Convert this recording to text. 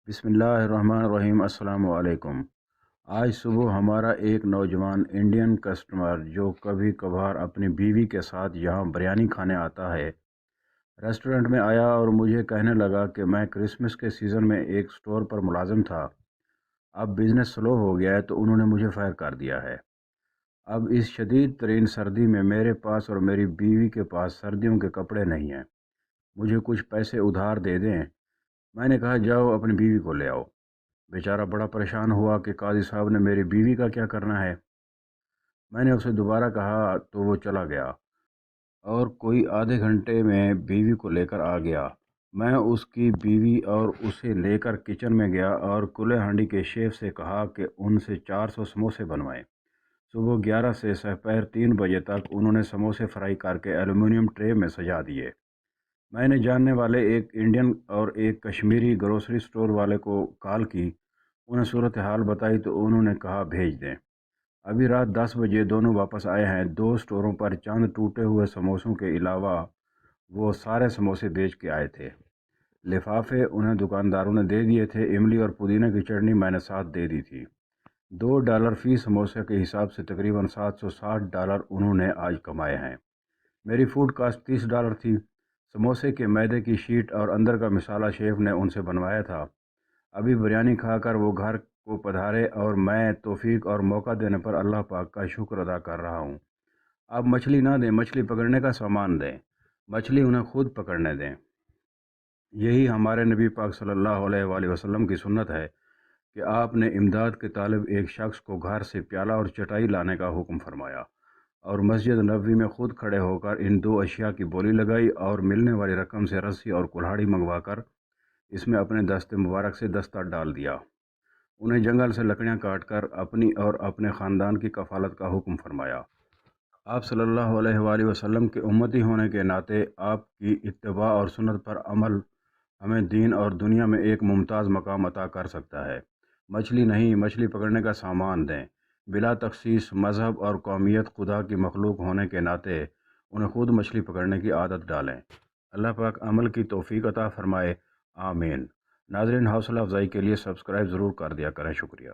بسم اللہ الرحمن الرحیم۔ السلام علیکم۔ آج صبح ہمارا ایک نوجوان انڈین کسٹمر جو کبھی کبھار اپنی بیوی کے ساتھ یہاں بریانی کھانے آتا ہے، ریسٹورنٹ میں آیا اور مجھے کہنے لگا کہ میں کرسمس کے سیزن میں ایک سٹور پر ملازم تھا، اب بزنس سلو ہو گیا ہے تو انہوں نے مجھے فائر کر دیا ہے۔ اب اس شدید ترین سردی میں میرے پاس اور میری بیوی کے پاس سردیوں کے کپڑے نہیں ہیں، مجھے کچھ پیسے ادھار دے دیں۔ میں نے کہا جاؤ اپنی بیوی کو لے آؤ۔ بیچارہ بڑا پریشان ہوا کہ قاضی صاحب نے میری بیوی کا کیا کرنا ہے۔ میں نے اسے دوبارہ کہا تو وہ چلا گیا اور کوئی آدھے گھنٹے میں بیوی کو لے کر آ گیا۔ میں اس کی بیوی اور اسے لے کر کچن میں گیا اور کلے ہانڈی کے شیف سے کہا کہ ان سے 400 سموسے بنوائیں۔ صبح 11 سے سپہر 3 بجے تک انہوں نے سموسے فرائی کر کے ایلومینیم ٹرے میں سجا دیے۔ میں نے جاننے والے ایک انڈین اور ایک کشمیری گروسری سٹور والے کو کال کی، انہیں صورتحال بتائی تو انہوں نے کہا بھیج دیں۔ ابھی رات 10 بجے دونوں واپس آئے ہیں۔ 2 سٹوروں پر چند ٹوٹے ہوئے سموسوں کے علاوہ وہ سارے سموسے بیچ کے آئے تھے۔ لفافے انہیں دکانداروں نے دے دیے تھے۔ املی اور پودینے کی چٹنی میں نے ساتھ دے دی تھی۔ $2 فی سموسے کے حساب سے تقریباً $760 انہوں نے آج کمائے ہیں۔ میری فوڈ کاسٹ $30 تھی۔ سموسے کے میدے کی شیٹ اور اندر کا مسالہ شیف نے ان سے بنوایا تھا۔ ابھی بریانی کھا کر وہ گھر کو پدھارے اور میں توفیق اور موقع دینے پر اللہ پاک کا شکر ادا کر رہا ہوں۔ آپ مچھلی نہ دیں، مچھلی پکڑنے کا سامان دیں، مچھلی انہیں خود پکڑنے دیں۔ یہی ہمارے نبی پاک صلی اللہ علیہ وآلہ وسلم کی سنت ہے کہ آپ نے امداد کے طالب ایک شخص کو گھر سے پیالہ اور چٹائی لانے کا حکم فرمایا اور مسجد نبوی میں خود کھڑے ہو کر ان 2 اشیاء کی بولی لگائی اور ملنے والی رقم سے رسی اور کلہاڑی منگوا کر اس میں اپنے دست مبارک سے دستہ ڈال دیا۔ انہیں جنگل سے لکڑیاں کاٹ کر اپنی اور اپنے خاندان کی کفالت کا حکم فرمایا۔ آپ صلی اللہ علیہ وآلہ وسلم کے امتی ہونے کے ناطے آپ کی اتباع اور سنت پر عمل ہمیں دین اور دنیا میں ایک ممتاز مقام عطا کر سکتا ہے۔ مچھلی نہیں، مچھلی پکڑنے کا سامان دیں۔ بلا تخصیص مذہب اور قومیت خدا کی مخلوق ہونے کے ناطے انہیں خود مچھلی پکڑنے کی عادت ڈالیں۔ اللہ پاک عمل کی توفیق عطا فرمائے، آمین۔ ناظرین، حوصلہ افزائی کے لیے سبسکرائب ضرور کر دیا کریں۔ شکریہ۔